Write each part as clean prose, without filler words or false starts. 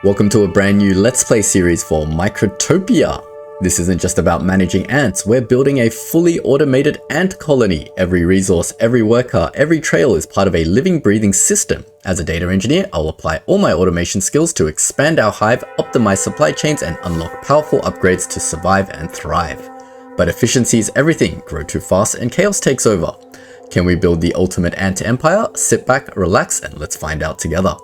Welcome to a brand new Let's Play series for Microtopia. This isn't just about managing ants, we're building a fully automated ant colony. Every resource, every worker, every trail is part of a living, breathing system. As a data engineer, I'll apply all my automation skills to expand our hive, optimize supply chains, and unlock powerful upgrades to survive and thrive. But efficiency is everything, grow too fast and chaos takes over. Can we build the ultimate ant empire? Sit back, relax, and let's find out together.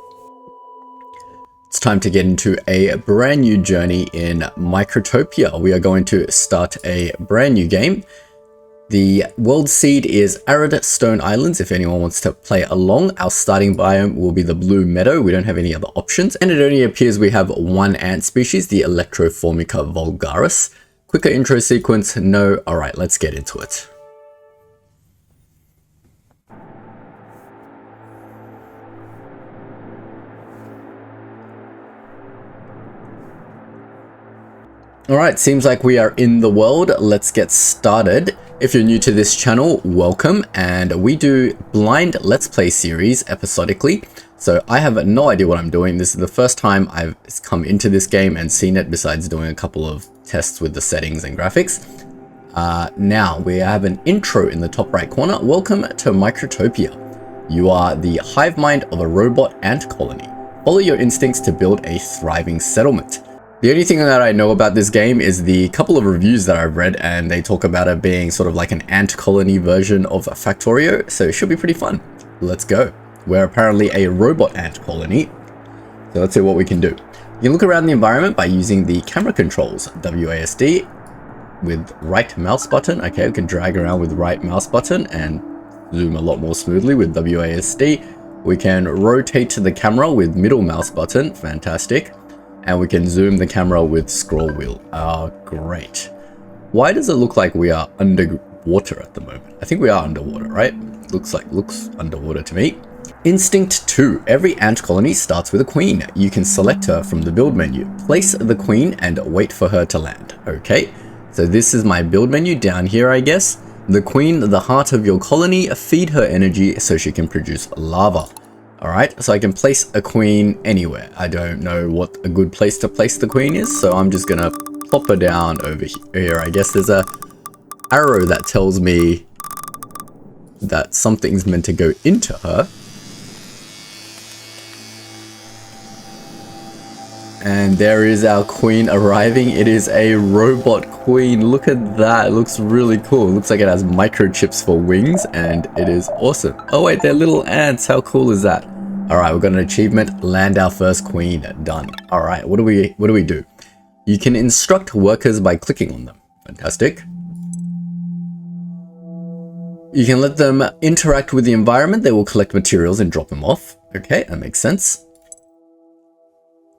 It's time to get into a brand new journey in Microtopia. We are going to start a brand new game. The world seed is Arid Stone Islands. If anyone wants to play along, our starting biome will be the blue meadow. We don't have any other options, and it only appears we have one ant species, the Electroformica vulgaris. Quicker intro sequence, no. All right, let's get into it. Alright, seems like we are in the world. Let's get started. If you're new to this channel, welcome, and we do blind Let's Play series episodically. So I have no idea what I'm doing. This is the first time I've come into this game and seen it, besides doing a couple of tests with the settings and graphics. Now we have an intro in the top right corner. Welcome to Microtopia. You are the hive mind of a robot ant colony. Follow your instincts to build a thriving settlement. The only thing that I know about this game is the couple of reviews that I've read, and they talk about it being sort of like an ant colony version of Factorio, so it should be pretty fun. Let's go. We're apparently a robot ant colony, so let's see what we can do. You can look around the environment by using the camera controls, WASD with right mouse button. Okay, we can drag around with right mouse button and zoom a lot more smoothly with WASD. We can rotate the camera with middle mouse button, fantastic. And we can zoom the camera with scroll wheel. Oh, great. Why does it look like we are underwater at the moment? I think we are underwater, right? Looks underwater to me. Instinct 2. Every ant colony starts with a queen. You can select her from the build menu. Place the queen and wait for her to land. Okay, so this is my build menu down here, I guess. The queen, the heart of your colony, feed her energy so she can produce larvae. Alright, so I can place a queen anywhere. I don't know what a good place to place the queen is, so I'm just gonna plop her down over here. I guess there's a arrow that tells me that something's meant to go into her. And there is our queen arriving. It is a robot queen. Look at that. It looks really cool. It looks like it has microchips for wings, and it is awesome. Oh wait, they're little ants. How cool is that? All right, we've got an achievement. Land our first queen. Done. All right, what do we do? You can instruct workers by clicking on them. Fantastic. You can let them interact with the environment. They will collect materials and drop them off. Okay, that makes sense.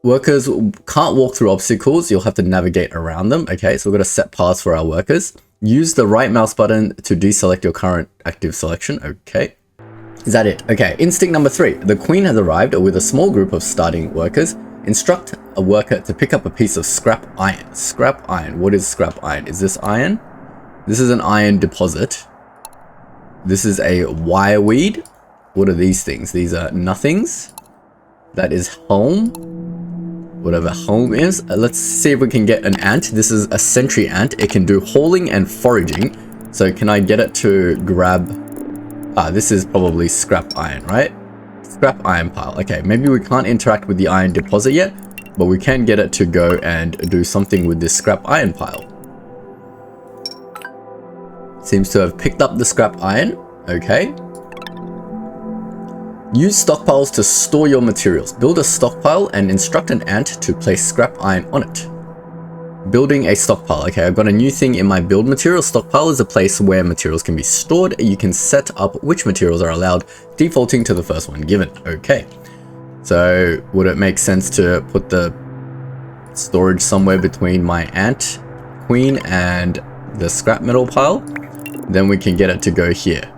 Workers can't walk through obstacles. You'll have to navigate around them. Okay, so we've got to set paths for our workers. Use the right mouse button to deselect your current active selection. Okay. Is that it? Okay, instinct number 3. The queen has arrived with a small group of starting workers. Instruct a worker to pick up a piece of scrap iron. Scrap iron. What is scrap iron? Is this iron? This is an iron deposit. This is a wireweed. What are these things? These are nothings. That is home. Whatever home is. Let's see if we can get an ant. This is a sentry ant. It can do hauling and foraging. So can I get it to grab... this is probably scrap iron, right? Scrap iron pile. Okay, maybe we can't interact with the iron deposit yet, but we can get it to go and do something with this scrap iron pile. Seems to have picked up the scrap iron. Okay. Use stockpiles to store your materials. Build a stockpile and instruct an ant to place scrap iron on it. Building a stockpile. Okay, I've got a new thing in my build material. Stockpile is a place where materials can be stored. You can set up which materials are allowed, defaulting to the first one given. Okay, so would it make sense to put the storage somewhere between my ant queen and the scrap metal pile? Then we can get it to go here.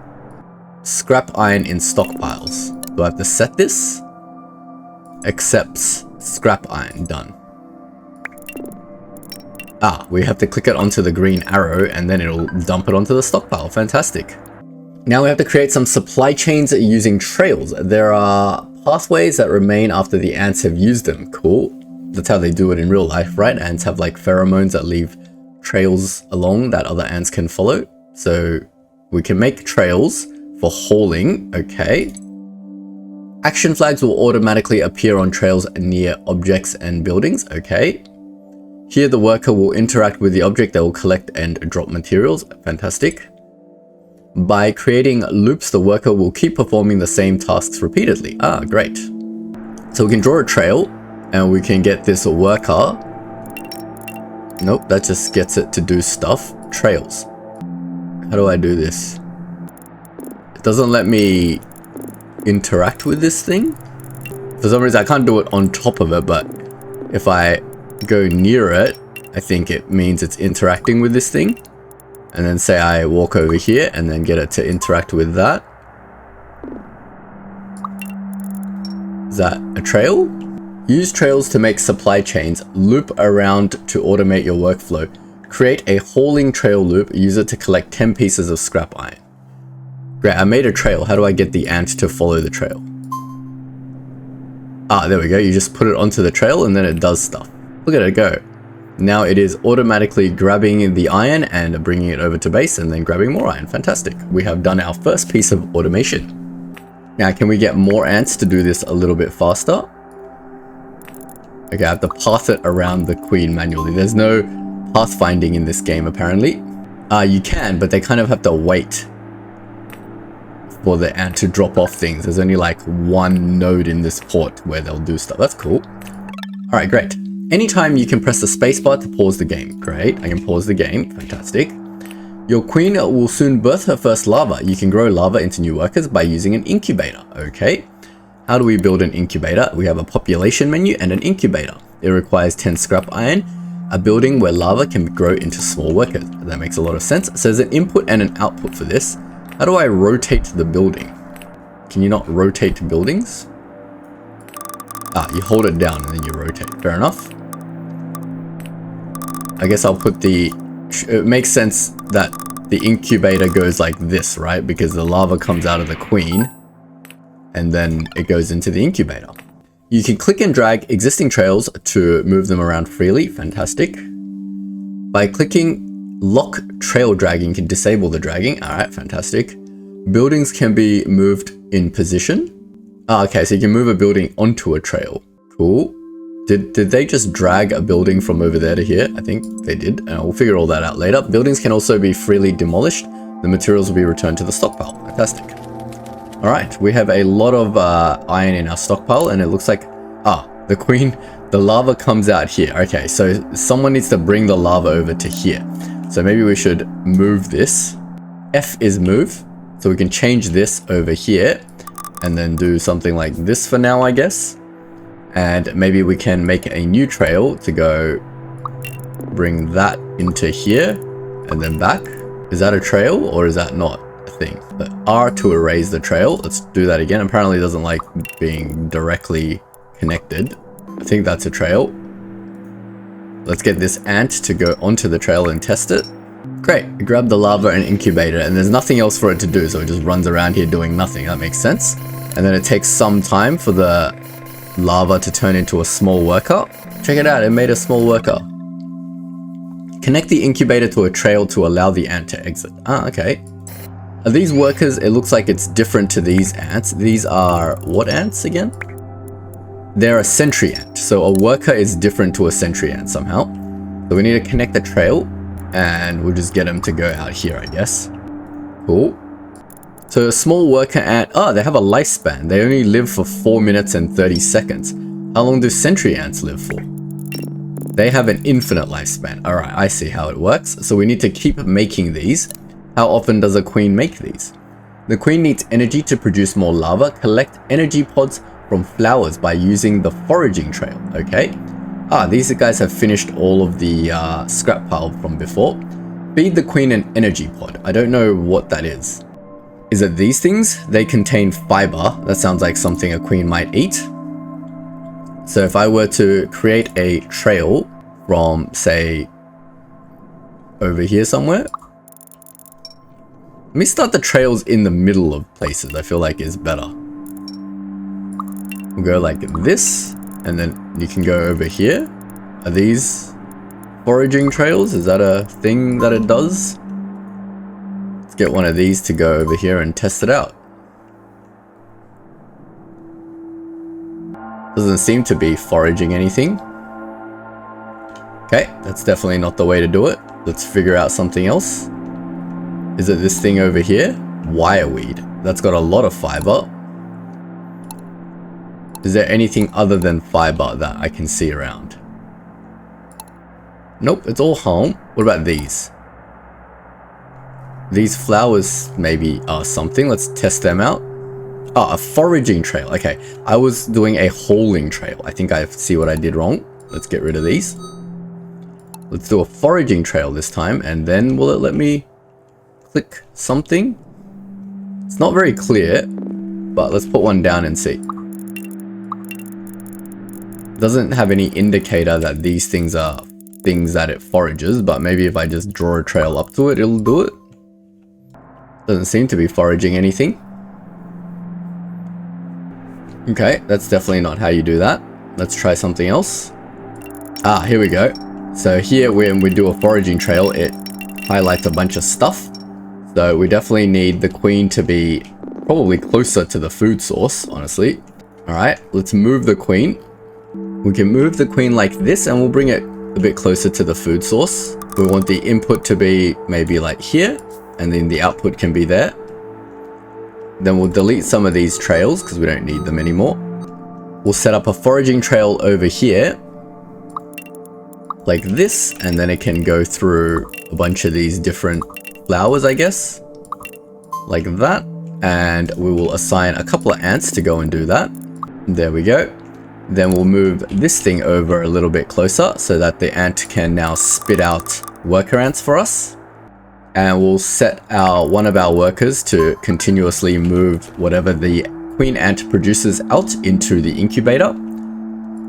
Scrap iron in stockpiles. Do I have to set this? Accepts scrap iron. Done. We have to click it onto the green arrow and then it'll dump it onto the stockpile. Fantastic. Now we have to create some supply chains using trails. There are pathways that remain after the ants have used them. Cool. That's how they do it in real life, right? Ants have like pheromones that leave trails along that other ants can follow. So we can make trails for hauling, okay. Action flags will automatically appear on trails near objects and buildings, okay. Here the worker will interact with the object that will collect and drop materials, fantastic. By creating loops, the worker will keep performing the same tasks repeatedly. Ah, great. So we can draw a trail and we can get this worker. Nope, that just gets it to do stuff. Trails. How do I do this? It doesn't let me interact with this thing. For some reason I can't do it on top of it, but if I go near it, I think it means it's interacting with this thing. And then say I walk over here and then get it to interact with that. Is that a trail? Use trails to make supply chains. Loop around to automate your workflow. Create a hauling trail loop. Use it to collect 10 pieces of scrap iron. Great, I made a trail. How do I get the ant to follow the trail? Ah, there we go. You just put it onto the trail and then it does stuff. Look at it go. Now it is automatically grabbing the iron and bringing it over to base and then grabbing more iron. Fantastic. We have done our first piece of automation. Now, can we get more ants to do this a little bit faster? Okay, I have to path it around the queen manually. There's no pathfinding in this game, apparently. You can, but they kind of have to wait for the ant to drop off things. There's only like one node in this port where they'll do stuff. That's cool. All right, great. Anytime you can press the spacebar to pause the game. Great, I can pause the game. Fantastic. Your queen will soon birth her first larva. You can grow larva into new workers by using an incubator. Okay. How do we build an incubator? We have a population menu and an incubator. It requires 10 scrap iron, a building where larva can grow into small workers. That makes a lot of sense. So there's an input and an output for this. How do I rotate the building? Can you not rotate buildings? Ah, you hold it down and then you rotate. Fair enough. I guess I'll put the... It makes sense that the incubator goes like this, right? Because the larva comes out of the queen and then it goes into the incubator. You can click and drag existing trails to move them around freely. Fantastic. By clicking lock trail dragging can disable the dragging. All right, fantastic. Buildings can be moved in position. Ah, okay, so you can move a building onto a trail. Cool. Did they just drag a building from over there to here? I think they did, and we'll figure all that out later. Buildings can also be freely demolished. The materials will be returned to the stockpile. Fantastic. All right, we have a lot of iron in our stockpile, and it looks like, the queen, the lava comes out here. Okay, so someone needs to bring the lava over to here. So maybe we should move this. F is move, so we can change this over here, and then do something like this for now, I guess. And maybe we can make a new trail to go bring that into here and then back. Is that a trail or is that not a thing? But R to erase the trail. Let's do that again. Apparently it doesn't like being directly connected. I think that's a trail. Let's get this ant to go onto the trail and test it. Great, grab the lava and incubator and there's nothing else for it to do. So it just runs around here doing nothing. That makes sense. And then it takes some time for the lava to turn into a small worker. Check it out, it made a small worker. Connect the incubator to a trail to allow the ant to exit. Ah, okay. Are these workers, it looks like it's different to these ants. These are what ants again? They're a sentry ant. So a worker is different to a sentry ant somehow. So we need to connect the trail and we'll just get them to go out here, I guess. Cool. So a small worker ant, they have a lifespan. They only live for 4 minutes and 30 seconds. How long do sentry ants live for? They have an infinite lifespan. All right, I see how it works. So we need to keep making these. How often does a queen make these? The queen needs energy to produce more larva. Collect energy pods from flowers by using the foraging trail, okay? These guys have finished all of the scrap pile from before. Feed the queen an energy pod. I don't know what that is. Is it these things? They contain fiber. That sounds like something a queen might eat. So if I were to create a trail from, say, over here somewhere. Let me start the trails in the middle of places. I feel like it's better. We'll go like this. And then you can go over here. Are these foraging trails? Is that a thing that it does? Let's get one of these to go over here and test it out. Doesn't seem to be foraging anything. Okay, that's definitely not the way to do it. Let's figure out something else. Is it this thing over here? Wireweed. That's got a lot of fiber. Is there anything other than fiber that I can see around? Nope, it's all home. What about these? These flowers maybe are something. Let's test them out. Oh, a foraging trail. Okay, I was doing a hauling trail. I think I see what I did wrong. Let's get rid of these. Let's do a foraging trail this time, and then will it let me click something? It's not very clear, but let's put one down and see. Doesn't have any indicator that these things are things that it forages, but maybe if I just draw a trail up to it, it'll do it. Doesn't seem to be foraging anything. Okay, that's definitely not how you do that. Let's try something else. Ah, here we go. So here, when we do a foraging trail, it highlights a bunch of stuff. So we definitely need the queen to be probably closer to the food source, honestly. All right, let's move the queen. We can move the queen like this, and we'll bring it a bit closer to the food source. We want the input to be maybe like here, and then the output can be there. Then we'll delete some of these trails because we don't need them anymore. We'll set up a foraging trail over here, like this, and then it can go through a bunch of these different flowers, I guess, like that. And we will assign a couple of ants to go and do that. There we go. Then we'll move this thing over a little bit closer so that the ant can now spit out worker ants for us. And we'll set one of our workers to continuously move whatever the queen ant produces out into the incubator.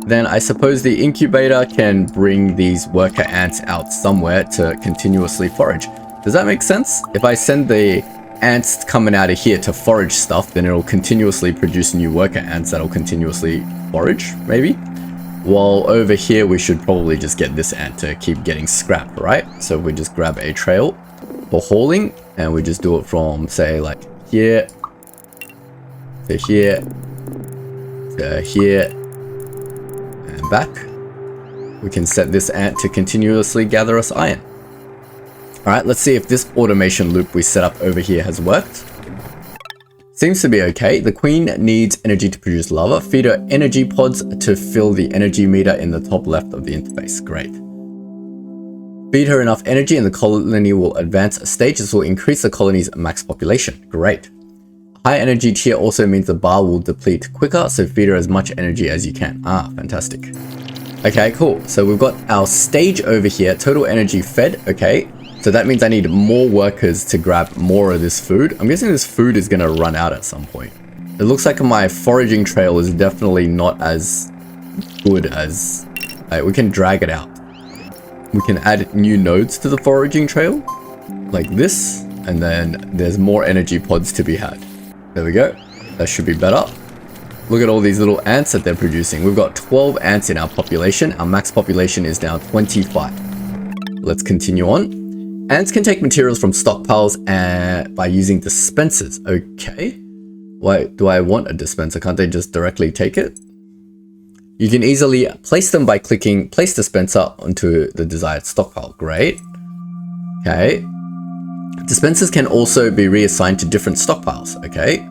Then I suppose the incubator can bring these worker ants out somewhere to continuously forage. Does that make sense? If I send the ants coming out of here to forage stuff, then it'll continuously produce new worker ants that'll continuously forage, maybe? While over here, we should probably just get this ant to keep getting scrap, right? So we just grab a trail for hauling, and we just do it from, say, like here to here to here and back. We can set this ant to continuously gather us iron. Alright, let's see if this automation loop we set up over here has worked. Seems to be okay. The queen needs energy to produce lava. Feed her energy pods to fill the energy meter in the top left of the interface. Great. Feed her enough energy and the colony will advance a stage. This will increase the colony's max population. Great. High energy tier also means the bar will deplete quicker, so feed her as much energy as you can. Ah, fantastic. Okay, cool. So we've got our stage over here. Total energy fed. Okay. So that means I need more workers to grab more of this food. I'm guessing this food is going to run out at some point. It looks like my foraging trail is definitely not as good as... we can drag it out. We can add new nodes to the foraging trail, like this, and then there's more energy pods to be had. There we go. That should be better. Look at all these little ants that they're producing. We've got 12 ants in our population. Our max population is now 25. Let's continue on. Ants can take materials from stockpiles by using dispensers. Okay. Why do I want a dispenser? Can't they just directly take it? You can easily place them by clicking place dispenser onto the desired stockpile. Great. Okay. Dispensers can also be reassigned to different stockpiles. Okay.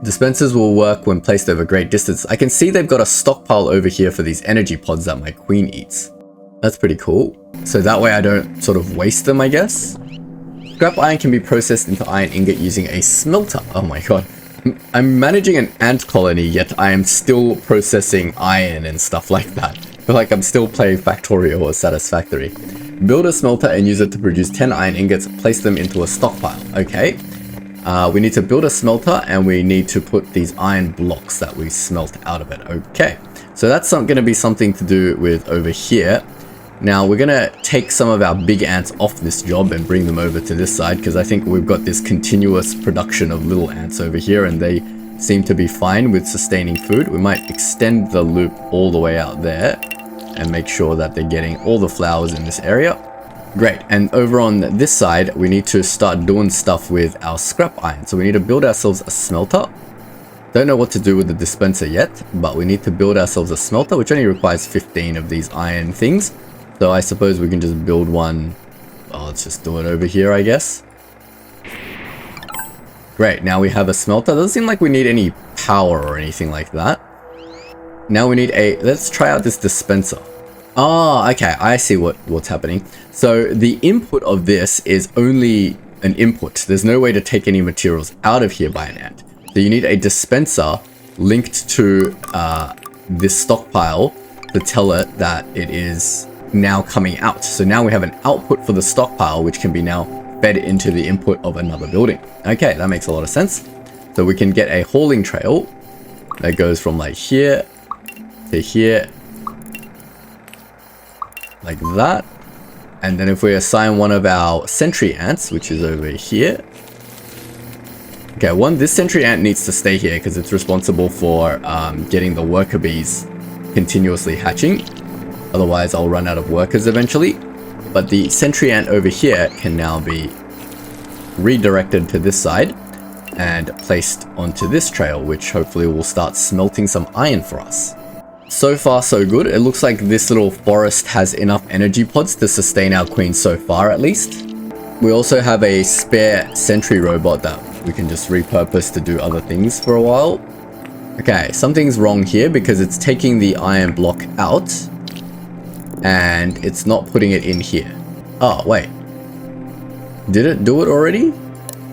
Dispensers will work when placed over great distance. I can see they've got a stockpile over here for these energy pods that my queen eats. That's pretty cool. So that way I don't sort of waste them, I guess. Scrap iron can be processed into iron ingot using a smelter. Oh my god. I'm managing an ant colony, yet I am still processing iron and stuff like that. I feel like I'm still playing Factorio or Satisfactory. Build a smelter and use it to produce 10 iron ingots. Place them into a stockpile. Okay. We need to build a smelter and we need to put these iron blocks that we smelt out of it. Okay. So that's going to be something to do with over here. Now we're going to take some of our big ants off this job and bring them over to this side because I think we've got this continuous production of little ants over here and they seem to be fine with sustaining food. We might extend the loop all the way out there and make sure that they're getting all the flowers in this area. Great, and over on this side, we need to start doing stuff with our scrap iron. So we need to build ourselves a smelter. Don't know what to do with the dispenser yet, but we need to build ourselves a smelter, which only requires 15 of these iron things. So I suppose we can just build one. Oh, let's just do it over here, I guess. Great, now we have a smelter. Doesn't seem like we need any power or anything like that. Now we need let's try out this dispenser. Oh, okay, I see what's happening. So the input of this is only an input. There's no way to take any materials out of here by an ant. So you need a dispenser linked to this stockpile to tell it that it is now coming out. So now we have an output for the stockpile, which can be now fed into the input of another building. Okay, that makes a lot of sense. So we can get a hauling trail that goes from like here to here, like that. And then if we assign one of our sentry ants, which is over here. Okay, this sentry ant needs to stay here because it's responsible for getting the worker bees continuously hatching. Otherwise, I'll run out of workers eventually. But the sentry ant over here can now be redirected to this side and placed onto this trail, which hopefully will start smelting some iron for us. So far, so good. It looks like this little forest has enough energy pods to sustain our queen so far, at least. We also have a spare sentry robot that we can just repurpose to do other things for a while. Okay, something's wrong here because it's taking the iron block out and it's not putting it in here. Oh, wait. Did it do it already?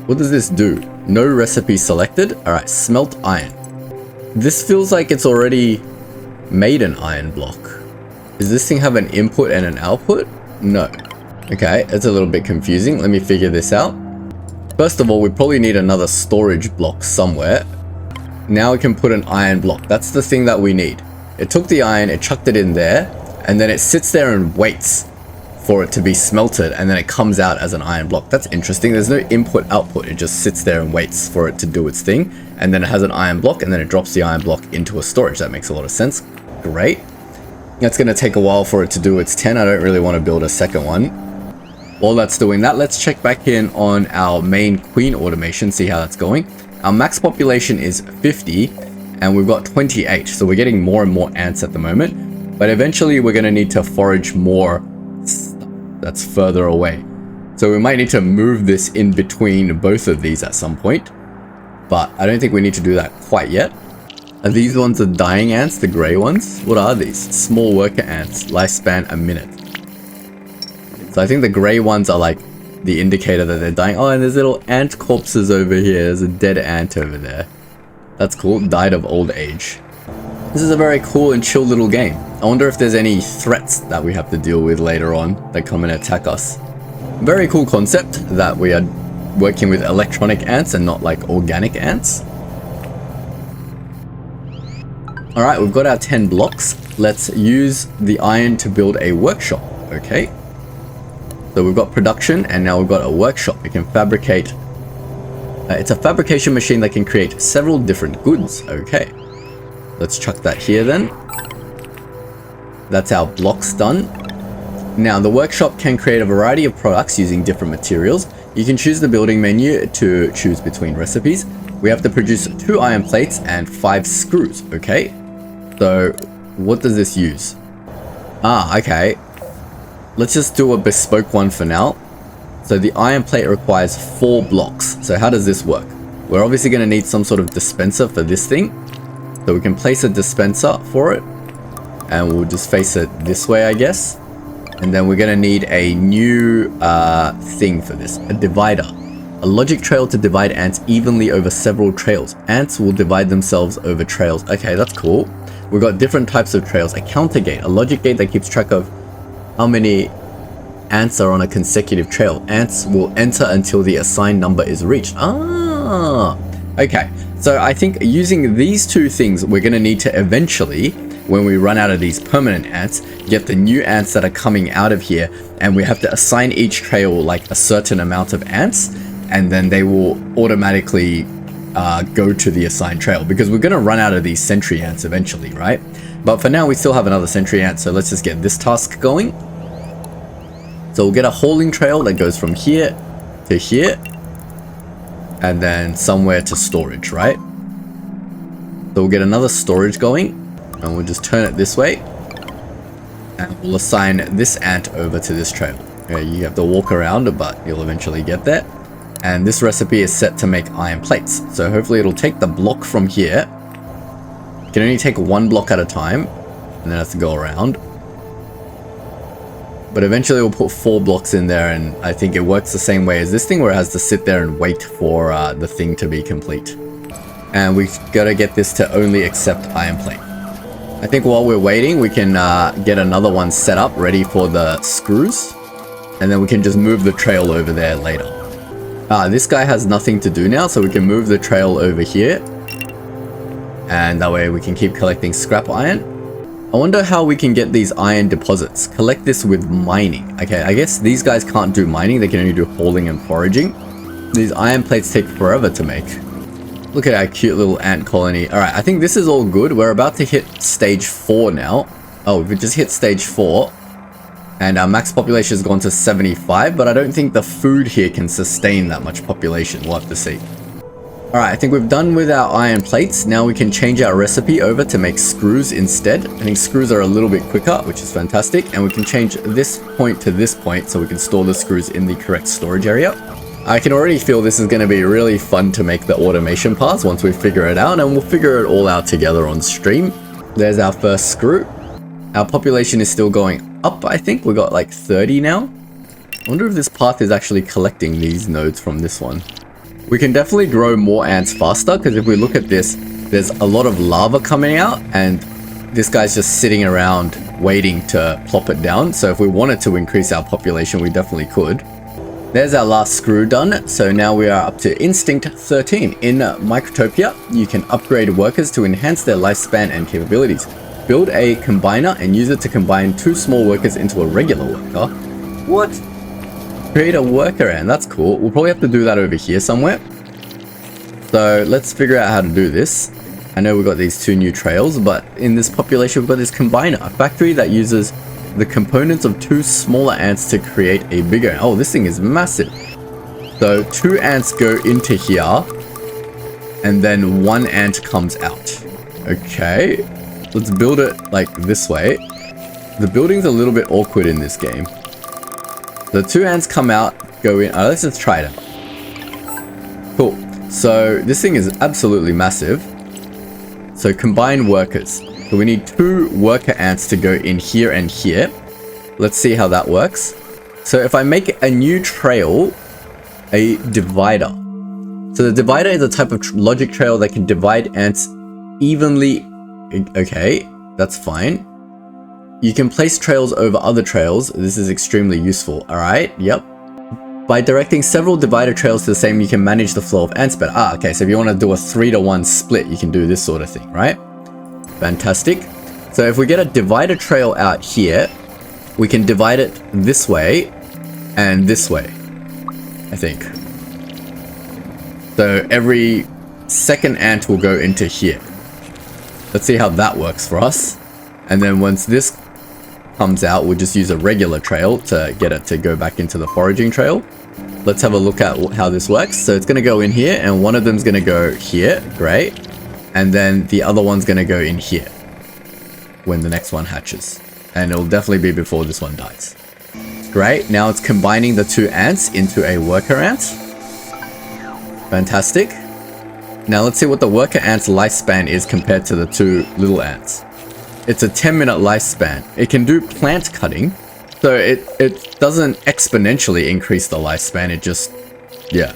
What does this do? No recipe selected. All right, smelt iron. This feels like it's already made an iron block. Does this thing have an input and an output? No. Okay, it's a little bit confusing. Let me figure this out. First of all, we probably need another storage block somewhere. Now we can put an iron block. That's the thing that we need. It took the iron, it chucked it in there, and then it sits there and waits for it to be smelted, and then it comes out as an iron block. That's interesting. There's no input output. It just sits there and waits for it to do its thing, and then it has an iron block, and then it drops the iron block into a storage. That makes a lot of sense. Great. That's going to take a while for it to do its 10. I don't really want to build a second one. While that's doing that, let's check back in on our main queen automation, see how that's going. Our max population is 50, and we've got 28, so we're getting more and more ants at the moment. But eventually, we're going to need to forage more stuff that's further away. So we might need to move this in between both of these at some point. But I don't think we need to do that quite yet. Are these ones the dying ants, the grey ones? What are these? Small worker ants, lifespan a minute. So I think the grey ones are like the indicator that they're dying. Oh, and there's little ant corpses over here. There's a dead ant over there. That's cool. Died of old age. This is a very cool and chill little game. I wonder if there's any threats that we have to deal with later on that come and attack us. Very cool concept that we are working with electronic ants and not like organic ants. Alright, we've got our 10 blocks. Let's use the iron to build a workshop. Okay. So we've got production and now we've got a workshop. We can fabricate. It's a fabrication machine that can create several different goods. Okay. Let's chuck that here then. That's our blocks done. Now the workshop can create a variety of products using different materials. You can choose the building menu to choose between recipes. We have to produce 2 iron plates and 5 screws. Okay. So what does this use? Ah, okay. Let's just do a bespoke one for now. So the iron plate requires 4 blocks. So how does this work? We're obviously going to need some sort of dispenser for this thing. So we can place a dispenser for it. And we'll just face it this way, I guess. And then we're going to need a new thing for this. A divider. A logic trail to divide ants evenly over several trails. Ants will divide themselves over trails. Okay, that's cool. We've got different types of trails. A counter gate. A logic gate that keeps track of how many ants are on a consecutive trail. Ants will enter until the assigned number is reached. Ah, okay. So I think using these 2 things, we're going to need to eventually, when we run out of these permanent ants, get the new ants that are coming out of here. And we have to assign each trail like a certain amount of ants. And then they will automatically go to the assigned trail, because we're going to run out of these sentry ants eventually, right? But for now we still have another sentry ant, so let's just get this task going. So we'll get a hauling trail that goes from here to here, and then somewhere to storage, right? So we'll get another storage going, and we'll just turn it this way, and we'll assign this ant over to this trail. Okay, you have to walk around, but you'll eventually get there. And this recipe is set to make iron plates, so hopefully it'll take the block from here. You can only take one block at a time, and then it has to go around. But eventually we'll put 4 blocks in there, and I think it works the same way as this thing, where it has to sit there and wait for the thing to be complete. And we've got to get this to only accept iron plate. I think while we're waiting, we can get another one set up ready for the screws, and then we can just move the trail over there later. This guy has nothing to do now, so we can move the trail over here, and that way we can keep collecting scrap iron. I wonder how we can get these iron deposits. Collect this with mining. Okay, I guess these guys can't do mining, they can only do hauling and foraging. These iron plates take forever to make. Look at our cute little ant colony. Alright, I think this is all good. We're about to hit stage 4 now. Oh, we've just hit stage 4. And our max population has gone to 75, but I don't think the food here can sustain that much population. We'll have to see. Alright, I think we've done with our iron plates. Now we can change our recipe over to make screws instead. I think screws are a little bit quicker, which is fantastic. And we can change this point to this point so we can store the screws in the correct storage area. I can already feel this is going to be really fun to make the automation paths once we figure it out, and we'll figure it all out together on stream. There's our first screw. Our population is still going up, I think. We got like 30 now. I wonder if this path is actually collecting these nodes from this one. We can definitely grow more ants faster, because if we look at this, there's a lot of lava coming out, and this guy's just sitting around waiting to plop it down. So if we wanted to increase our population, we definitely could. There's our last screw done, so now we are up to Instinct 13. In Microtopia, you can upgrade workers to enhance their lifespan and capabilities. Build a combiner and use it to combine 2 small workers into a regular worker. What? Create a worker ant, that's cool. We'll probably have to do that over here somewhere. So let's figure out how to do this. I know we've got these 2 new trails, but in this population we've got this combiner, a factory that uses the components of 2 smaller ants to create a bigger. Oh, this thing is massive. So 2 ants go into here, and then 1 ant comes out. Okay, let's build it like this way. The building's a little bit awkward in this game. The 2 ants come out, go in. Let's just try it out. Cool. So this thing is absolutely massive. So combine workers. So we need 2 worker ants to go in here and here. Let's see how that works. So if I make a new trail, a divider. So the divider is a type of logic trail that can divide ants evenly. Okay, that's fine. You can place trails over other trails. This is extremely useful. Alright, yep. By directing several divider trails to the same, you can manage the flow of ants better. Okay, so if you want to do a 3-to-1 split, you can do this sort of thing, right? Fantastic. So if we get a divider trail out here, we can divide it this way and this way, I think. So every second ant will go into here. Let's see how that works for us. And then once this comes out, we'll just use a regular trail to get it to go back into the foraging trail. Let's have a look at how this works. So it's going to go in here, and one of them's going to go here. Great. And then the other one's going to go in here when the next one hatches. And it'll definitely be before this one dies. Great. Now it's combining the 2 ants into a worker ant. Fantastic. Now let's see what the worker ant's lifespan is compared to the 2 little ants. It's a 10-minute lifespan. It can do plant cutting, so it doesn't exponentially increase the lifespan. It just, yeah,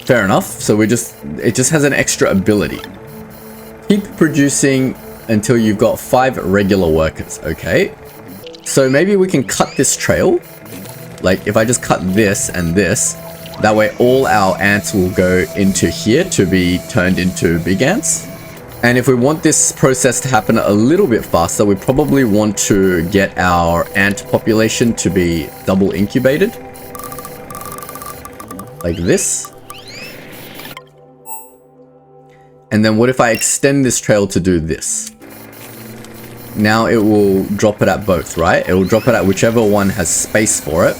fair enough. So it just has an extra ability. Keep producing until you've got 5 regular workers. Okay, so maybe we can cut this trail. Like if I just cut this and this, that way all our ants will go into here to be turned into big ants. And if we want this process to happen a little bit faster, we probably want to get our ant population to be double incubated. Like this. And then what if I extend this trail to do this? Now it will drop it at both, right? It will drop it at whichever one has space for it.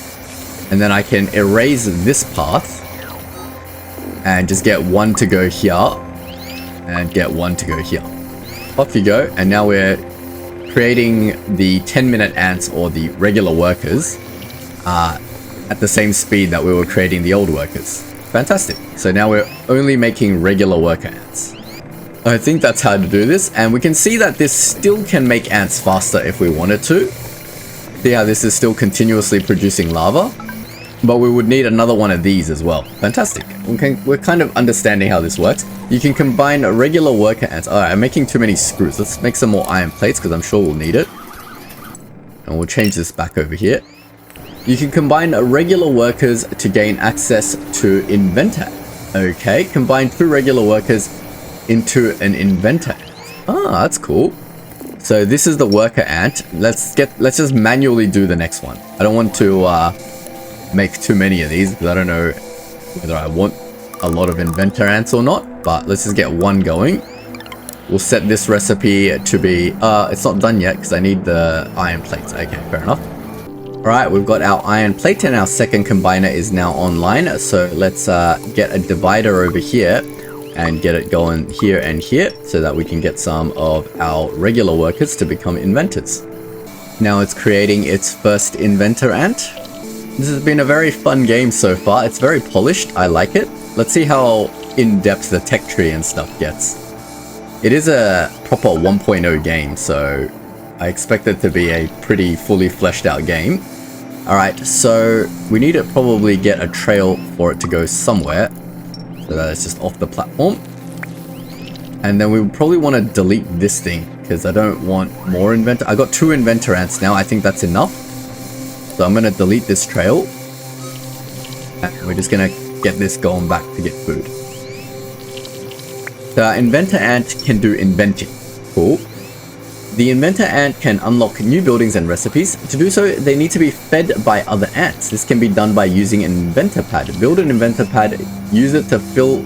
And then I can erase this path and just get one to go here and get one to go here. Off you go. And now we're creating the 10-minute ants, or the regular workers, at the same speed that we were creating the old workers. Fantastic. So now we're only making regular worker ants. I think that's how to do this, and we can see that this still can make ants faster if we wanted to. See how this is still continuously producing lava? But we would need another one of these as well. Fantastic. We're kind of understanding how this works. You can combine regular worker ants. Alright, I'm making too many screws. Let's make some more iron plates because I'm sure we'll need it. And we'll change this back over here. You can combine regular workers to gain access to inventor. Okay, combine 2 regular workers into an inventor. Ah, that's cool. So this is the worker ant. Let's just manually do the next one. I don't want to make too many of these because I don't know whether I want a lot of inventor ants or not, but let's just get one going. We'll set this recipe to be it's not done yet because I need the iron plates. Okay, fair enough. Alright, we've got our iron plate and our second combiner is now online. So let's get a divider over here and get it going here and here so that we can get some of our regular workers to become inventors. Now it's creating its first inventor ant. This has been a very fun game so far. It's very polished. I like it. Let's see how in-depth the tech tree and stuff gets. It is a proper 1.0 game, so I expect it to be a pretty fully fleshed out game. Alright, so we need to probably get a trail for it to go somewhere, so that it's just off the platform. And then we probably want to delete this thing, because I don't want more inventor. I got 2 inventor ants now, I think that's enough. So I'm going to delete this trail. And we're just going to get this going back to get food. The inventor ant can do inventing. Cool. The inventor ant can unlock new buildings and recipes. To do so, they need to be fed by other ants. This can be done by using an inventor pad. Build an inventor pad, use it to fill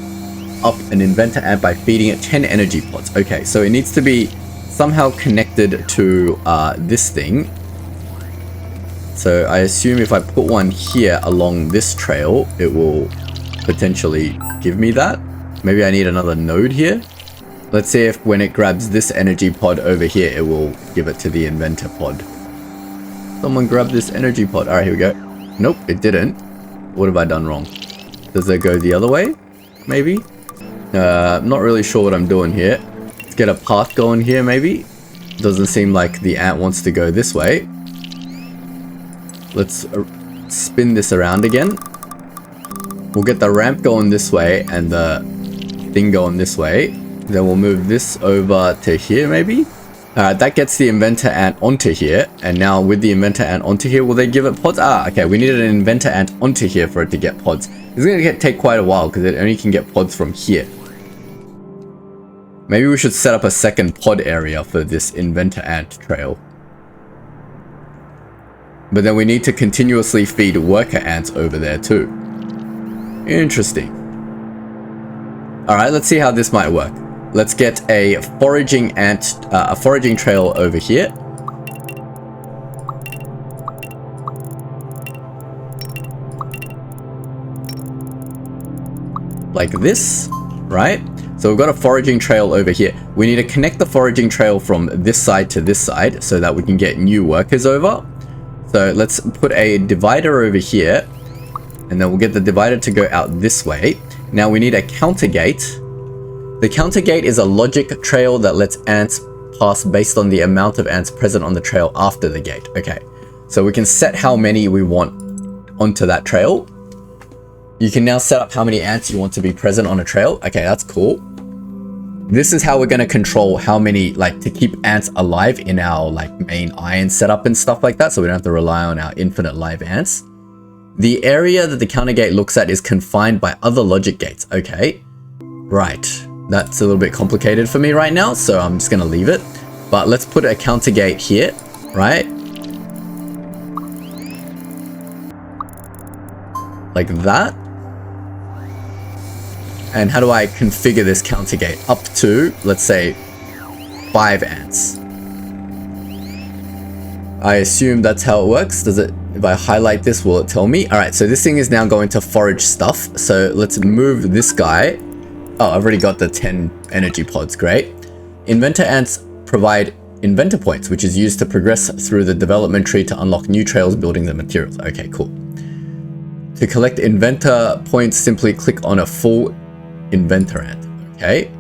up an inventor ant by feeding it 10 energy pods. Okay, so it needs to be somehow connected to this thing. So I assume if I put one here along this trail, it will potentially give me that. Maybe I need another node here. Let's see if when it grabs this energy pod over here, it will give it to the inventor pod. Someone grab this energy pod. Alright, here we go. Nope, it didn't. What have I done wrong? Does it go the other way? Maybe? I'm not really sure what I'm doing here. Let's get a path going here, maybe. Doesn't seem like the ant wants to go this way. Let's spin this around again. We'll get the ramp going this way and the thing going this way. Then we'll move this over to here, maybe. That gets the inventor ant onto here. And now with the inventor ant onto here, will they give it pods? Ah, okay. We needed an inventor ant onto here for it to get pods. It's going to take quite a while because it only can get pods from here. Maybe we should set up a second pod area for this inventor ant trail. But then we need to continuously feed worker ants over there too. Interesting. Alright, let's see how this might work. Let's get a foraging ant, a foraging trail over here. Like this, right? So we've got a foraging trail over here. We need to connect the foraging trail from this side to this side so that we can get new workers over. So let's put a divider over here, and then we'll get the divider to go out this way. Now we need a counter gate. The counter gate is a logic trail that lets ants pass based on the amount of ants present on the trail after the gate. Okay, so we can set how many we want onto that trail. You can now set up how many ants you want to be present on a trail. Okay, that's cool. This is how we're going to control how many, like, to keep ants alive in our, like, main iron setup and stuff like that, so we don't have to rely on our infinite live ants. The area that the counter gate looks at is confined by other logic gates. Okay, right. That's a little bit complicated for me right now, so I'm just going to leave it. But let's put a counter gate here, right? Like that. And how do I configure this counter gate? Up to, let's say, 5 ants. I assume that's how it works. Does it, if I highlight this, will it tell me? All right, so this thing is now going to forage stuff. So let's move this guy. Oh, I've already got the 10 energy pods, great. Inventor ants provide inventor points, which is used to progress through the development tree to unlock new trails building the materials. Okay, cool. To collect inventor points, simply click on a full inventor ant. Okay.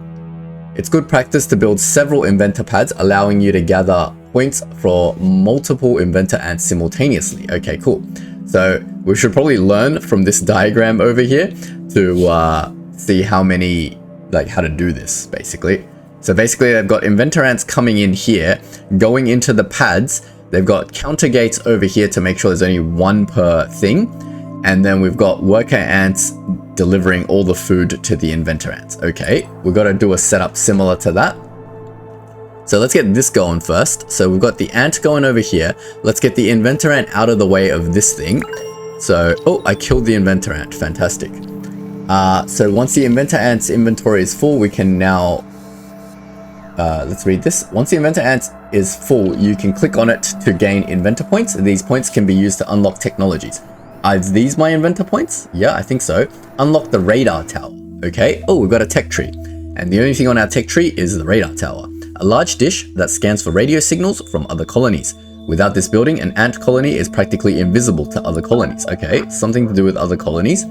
It's good practice to build several inventor pads, allowing you to gather points for multiple inventor ants simultaneously. Okay, cool. So we should probably learn from this diagram over here to see how many, like how to do this basically. So basically they've got inventor ants coming in here, going into the pads. They've got counter gates over here to make sure there's only one per thing. And then we've got worker ants delivering all the food to the inventor ants. Okay, we've got to do a setup similar to that. So let's get this going first. So we've got the ant going over here. Let's get the inventor ant out of the way of this thing. So, oh, I killed the inventor ant. Fantastic. So once the inventor ant's inventory is full, we can now... let's read this. Once the inventor ant is full, you can click on it to gain inventor points. These points can be used to unlock technologies. Are these my inventor points? Yeah, I think so. Unlock the radar tower. Okay. Oh, we've got a tech tree. And the only thing on our tech tree is the radar tower. A large dish that scans for radio signals from other colonies. Without this building, an ant colony is practically invisible to other colonies. Okay, something to do with other colonies.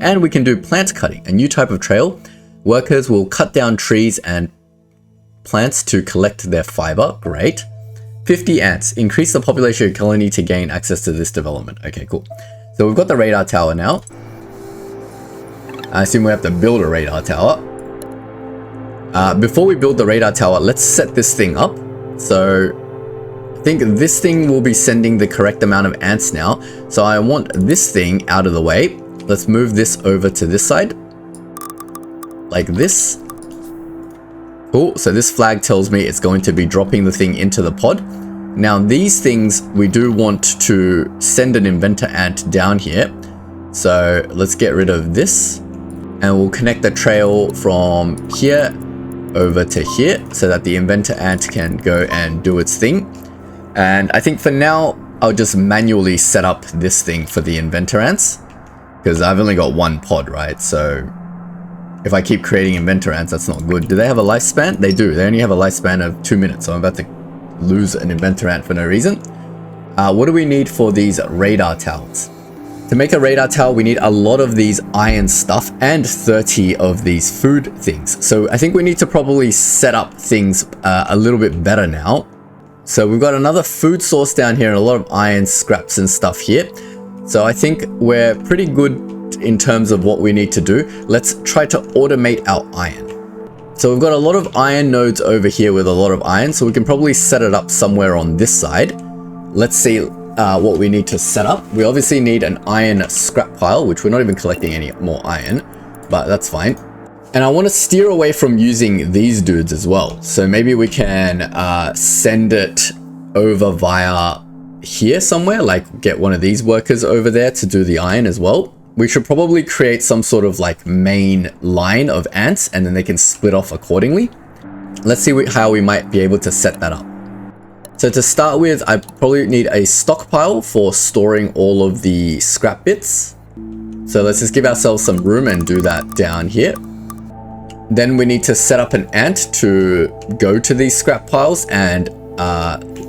And we can do plant cutting, a new type of trail. Workers will cut down trees and plants to collect their fiber. Great. 50 ants. Increase the population of your colony to gain access to this development. Okay, cool. So we've got the radar tower now. I assume we have to build a radar tower. Before we build the radar tower, let's set this thing up. So I think this thing will be sending the correct amount of ants now. So I want this thing out of the way. Let's move this over to this side. Like this. Cool. So this flag tells me it's going to be dropping the thing into the pod. Now these things, we do want to send an inventor ant down here. So let's get rid of this. And we'll connect the trail from here over to here so that the inventor ant can go and do its thing. And I think for now, I'll just manually set up this thing for the inventor ants. Because I've only got one pod, right? So if I keep creating inventor ants, that's not good. Do they have a lifespan? They do. They only have a lifespan of 2 minutes. So I'm about to lose an inventor ant for no reason. What do we need for these radar towers? To make a radar tower, we need a lot of these iron stuff and 30 of these food things. So I think we need to probably set up things a little bit better now. So we've got another food source down here and a lot of iron scraps and stuff here. So I think we're pretty good in terms of what we need to do. Let's try to automate our iron. So we've got a lot of iron nodes over here with a lot of iron. So we can probably set it up somewhere on this side. Let's see what we need to set up. We obviously need an iron scrap pile, which we're not even collecting any more iron, but that's fine. And I want to steer away from using these dudes as well. So maybe we can send it over via here somewhere, like get one of these workers over there to do the iron as well. We should probably create some sort of like main line of ants and then they can split off accordingly. Let's see how we might be able to set that up. So to start with, I probably need a stockpile for storing all of the scrap bits. So let's just give ourselves some room and do that down here. Then we need to set up an ant to go to these scrap piles, and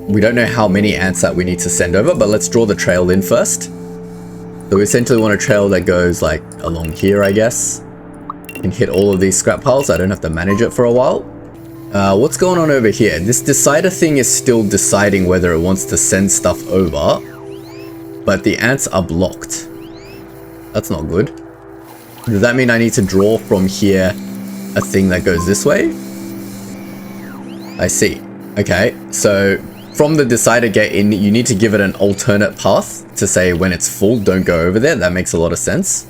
we don't know how many ants that we need to send over, but let's draw the trail in first. So we essentially want a trail that goes like along here, I guess. And hit all of these scrap piles. I don't have to manage it for a while. What's going on over here? This decider thing is still deciding whether it wants to send stuff over, but the ants are blocked. That's not good. Does that mean I need to draw from here a thing that goes this way? I see. Okay, so from the decider gate in, you need to give it an alternate path to say when it's full, don't go over there. That makes a lot of sense.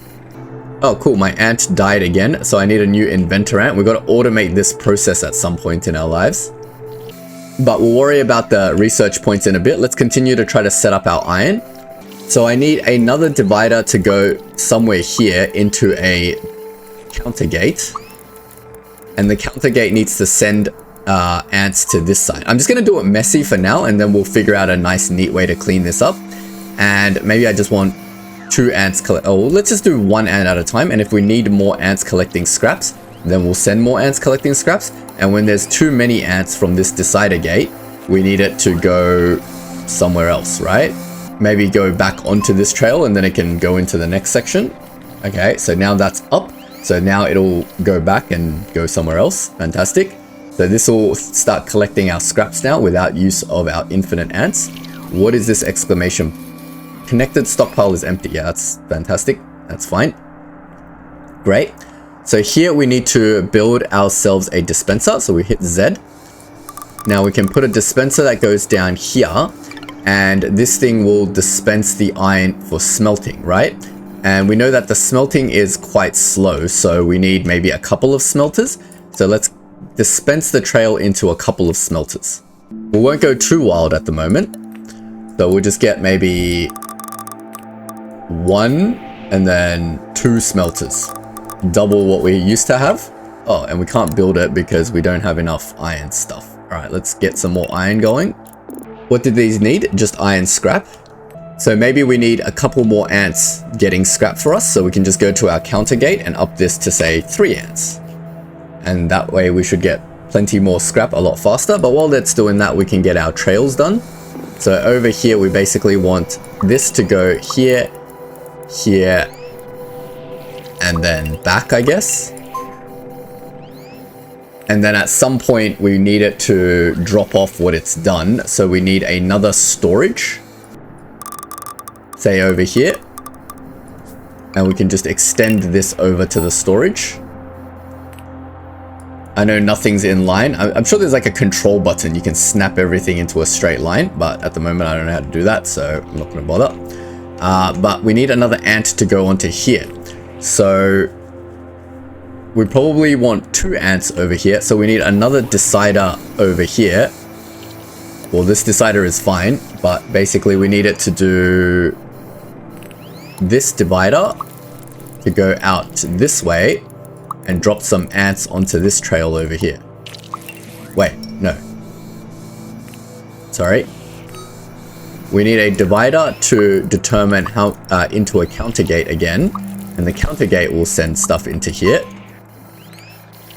Oh, cool. My ant died again, so I need a new inventor ant. We've got to automate this process at some point in our lives. But we'll worry about the research points in a bit. Let's continue to try to set up our iron. So I need another divider to go somewhere here into a counter gate. And the counter gate needs to send ants to this side. I'm just going to do it messy for now, and then we'll figure out a nice, neat way to clean this up. And maybe I just want 2 ants let's just do 1 ant at a time. And if we need more ants collecting scraps, then we'll send more ants collecting scraps. And when there's too many ants from this decider gate, we need it to go somewhere else, right? Maybe go back onto this trail and then it can go into the next section. Okay, so now that's up. So now it'll go back and go somewhere else. Fantastic. So this will start collecting our scraps now without use of our infinite ants. What is this exclamation? Connected stockpile is empty. Yeah, that's fantastic. That's fine. Great. So here we need to build ourselves a dispenser. So we hit Z. Now we can put a dispenser that goes down here, and this thing will dispense the iron for smelting, right? And we know that the smelting is quite slow, so we need maybe a couple of smelters. So let's dispense the trail into a couple of smelters. We won't go too wild at the moment. So we'll just get maybe 1 and then 2 smelters. Double what we used to have. Oh, and we can't build it because we don't have enough iron stuff. All right, let's get some more iron going. What did these need? Just iron scrap. So maybe we need a couple more ants getting scrap for us, so we can just go to our counter gate and up this to say 3 ants. And that way we should get plenty more scrap a lot faster. But while that's doing that, we can get our trails done. So over here, we basically want this to go here, here, and then back, I guess. And then at some point we need it to drop off what it's done. So we need another storage, say over here. And we can just extend this over to the storage. I know nothing's in line. I'm sure there's like a control button. You can snap everything into a straight line, but at the moment I don't know how to do that, so I'm not going to bother. But we need another ant to go onto here. So we probably want 2 ants over here. So we need another decider over here. Well, this decider is fine, but basically we need it to do this divider to go out this way and drop some ants onto this trail over here. Wait, no. Sorry. We need a divider to determine how into a counter gate again, and the counter gate will send stuff into here.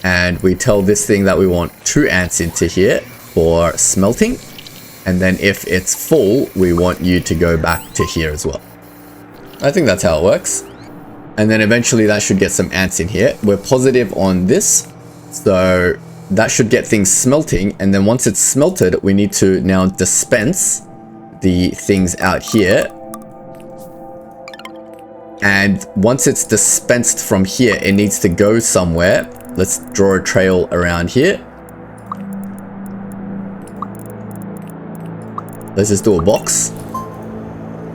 And we tell this thing that we want 2 ants into here for smelting, and then if it's full, we want you to go back to here as well. I think that's how it works. And then eventually that should get some ants in here. We're positive on this, so that should get things smelting. And then once it's smelted, we need to now dispense the things out here. And once it's dispensed from here, it needs to go somewhere. Let's draw a trail around here. Let's just do a box.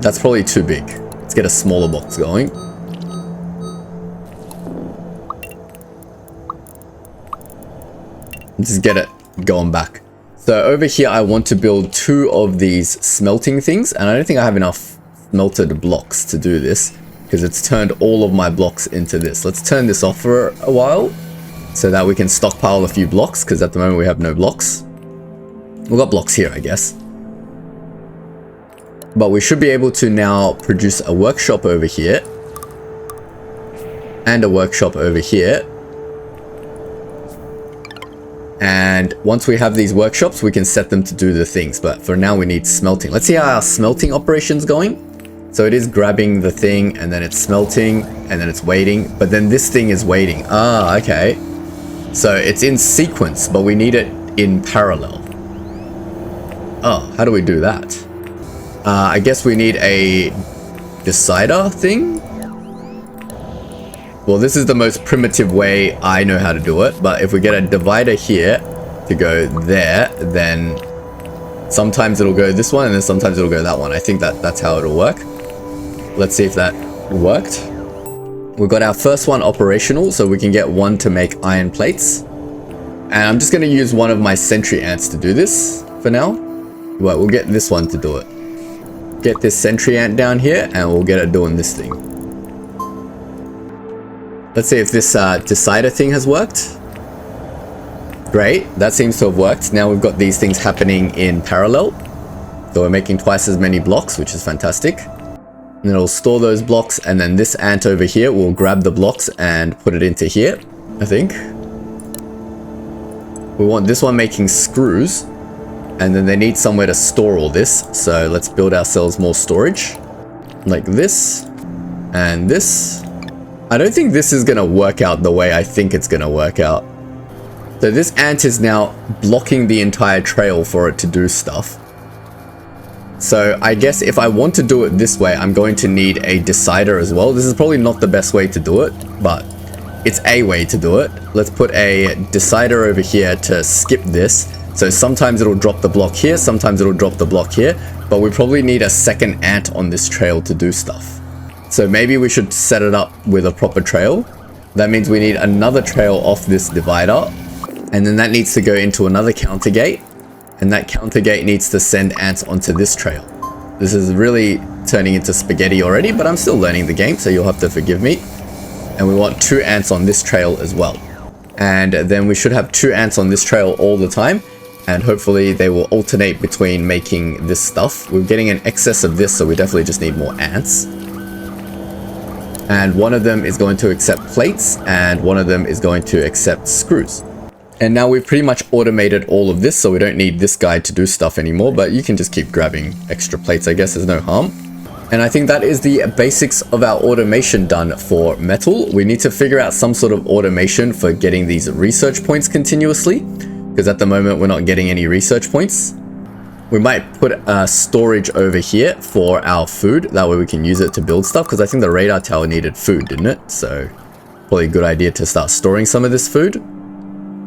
That's probably too big. Let's get a smaller box going. Just get it going back. So over here, I want to build 2 of these smelting things, and I don't think I have enough smelted blocks to do this because it's turned all of my blocks into this. Let's turn this off for a while so that we can stockpile a few blocks, because at the moment we have no blocks. We've got blocks here, I guess. But we should be able to now produce a workshop over here and a workshop over here. And once we have these workshops, we can set them to do the things. But for now, we need smelting. Let's see how our smelting operation's going. So it is grabbing the thing, and then it's smelting, and then it's waiting. But then this thing is waiting. Ah, okay. So it's in sequence, but we need it in parallel. Oh, how do we do that? I guess we need a decider thing. Well, this is the most primitive way I know how to do it, but if we get a divider here to go there, then sometimes it'll go this one and then sometimes it'll go that one. I think that's how it'll work. Let's see if that worked. We've got our first one operational, so we can get 1 to make iron plates. And I'm just going to use one of my sentry ants to do this for now. But we'll get this one to do it. Get this sentry ant down here and we'll get it doing this thing. Let's see if this decider thing has worked. Great, that seems to have worked. Now we've got these things happening in parallel. So we're making twice as many blocks, which is fantastic. And it'll store those blocks, and then this ant over here will grab the blocks and put it into here, I think. We want this one making screws, and then they need somewhere to store all this. So let's build ourselves more storage, like this, and this. I don't think this is gonna work out the way I think it's gonna work out. So this ant is now blocking the entire trail for it to do stuff. So I guess if I want to do it this way, I'm going to need a decider as well. This is probably not the best way to do it, but it's a way to do it. Let's put a decider over here to skip this. So sometimes it'll drop the block here, sometimes it'll drop the block here, but we probably need a second ant on this trail to do stuff. So maybe we should set it up with a proper trail. That means we need another trail off this divider, and then that needs to go into another counter gate, and that counter gate needs to send ants onto this trail. This is really turning into spaghetti already, but I'm still learning the game, so you'll have to forgive me. And we want 2 ants on this trail as well. And then we should have 2 ants on this trail all the time, and hopefully they will alternate between making this stuff. We're getting an excess of this, so we definitely just need more ants. And one of them is going to accept plates, and one of them is going to accept screws. And now we've pretty much automated all of this, so we don't need this guy to do stuff anymore, but you can just keep grabbing extra plates, I guess, there's no harm. And I think that is the basics of our automation done for metal. We need to figure out some sort of automation for getting these research points continuously, because at the moment we're not getting any research points. We might put a storage over here for our food, that way we can use it to build stuff, because I think the radar tower needed food, didn't it? So probably a good idea to start storing some of this food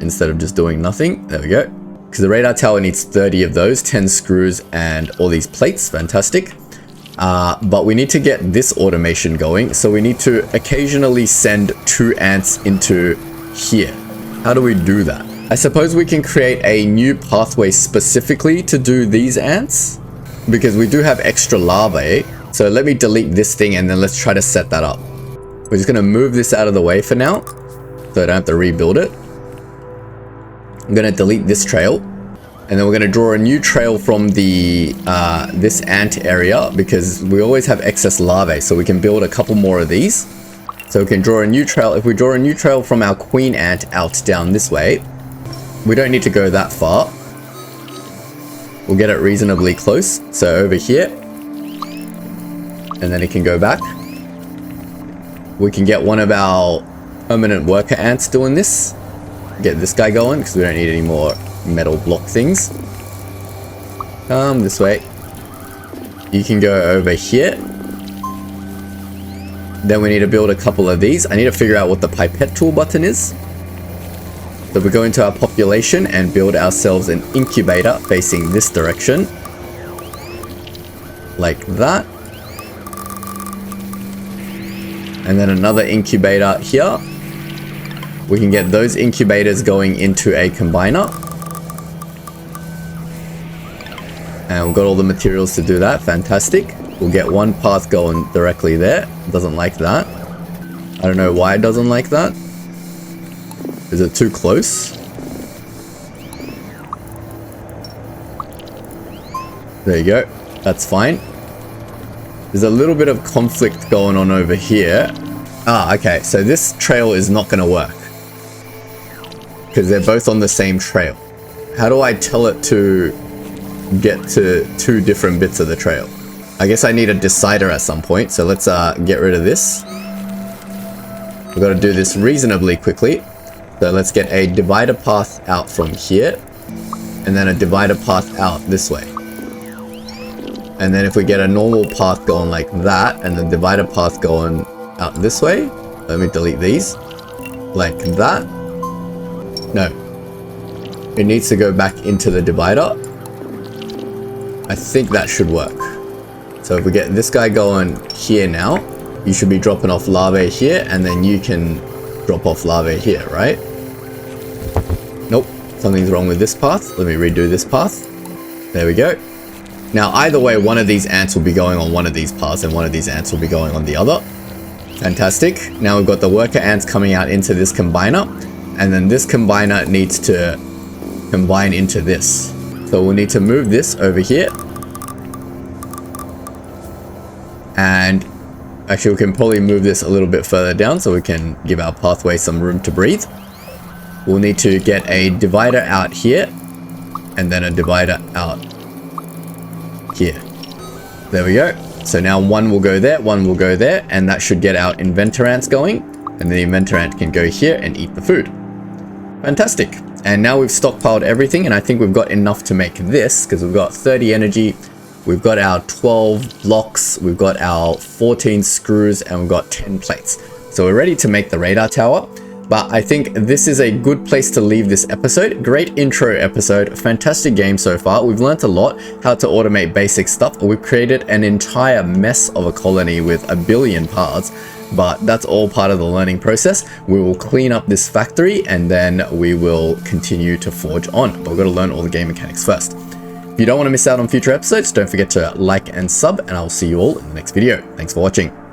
instead of just doing nothing. There we go. Because the radar tower needs 30 of those, 10 screws and all these plates. Fantastic. But we need to get this automation going, so we need to occasionally send 2 ants into here. How do we do that? I suppose we can create a new pathway specifically to do these ants, because we do have extra larvae. So let me delete this thing and then let's try to set that up. We're just going to move this out of the way for now, so I don't have to rebuild it. I'm going to delete this trail, and then we're going to draw a new trail from the this ant area, because we always have excess larvae, so we can build a couple more of these. So we can draw a new trail. If we draw a new trail from our queen ant out down this way, we don't need to go that far. We'll get it reasonably close. So over here, and then it can go back. We can get one of our permanent worker ants doing this. Get this guy going, because we don't need any more metal block things. Come this way. You can go over here. Then we need to build a couple of these. I need to figure out what the pipette tool button is. So we go into our population and build ourselves an incubator facing this direction. Like that. And then another incubator here. We can get those incubators going into a combiner. And we've got all the materials to do that. Fantastic. We'll get one path going directly there. It doesn't like that. I don't know why it doesn't like that. Is it too close? There you go. That's fine. There's a little bit of conflict going on over here. Ah, okay. So this trail is not going to work, because they're both on the same trail. How do I tell it to get to 2 different bits of the trail? I guess I need a decider at some point, so let's get rid of this. We've got to do this reasonably quickly. So let's get a divider path out from here, and then a divider path out this way. And then if we get a normal path going like that, and the divider path going out this way, let me delete these, like that. No, it needs to go back into the divider. I think that should work. So if we get this guy going here now, you should be dropping off larvae here, and then you can drop off larvae here, right? Nope, something's wrong with this path. Let me redo this path. There we go. Now either way, one of these ants will be going on one of these paths, and one of these ants will be going on the other. Fantastic. Now we've got the worker ants coming out into this combiner, and then this combiner needs to combine into this. So we'll need to move this over here. And actually, we can probably move this a little bit further down so we can give our pathway some room to breathe. We'll need to get a divider out here, and then a divider out here. There we go. So now one will go there, one will go there, and that should get our inventor ants going. And the inventor ant can go here and eat the food. Fantastic. And now we've stockpiled everything, and I think we've got enough to make this, because we've got 30 energy, we've got our 12 blocks, we've got our 14 screws, and we've got 10 plates. So we're ready to make the radar tower. But I think this is a good place to leave this episode. Great intro episode, fantastic game so far. We've learned a lot, how to automate basic stuff. We've created an entire mess of a colony with a billion parts, but that's all part of the learning process. We will clean up this factory and then we will continue to forge on. But we've got to learn all the game mechanics first. If you don't want to miss out on future episodes, don't forget to like and sub, and I'll see you all in the next video. Thanks for watching.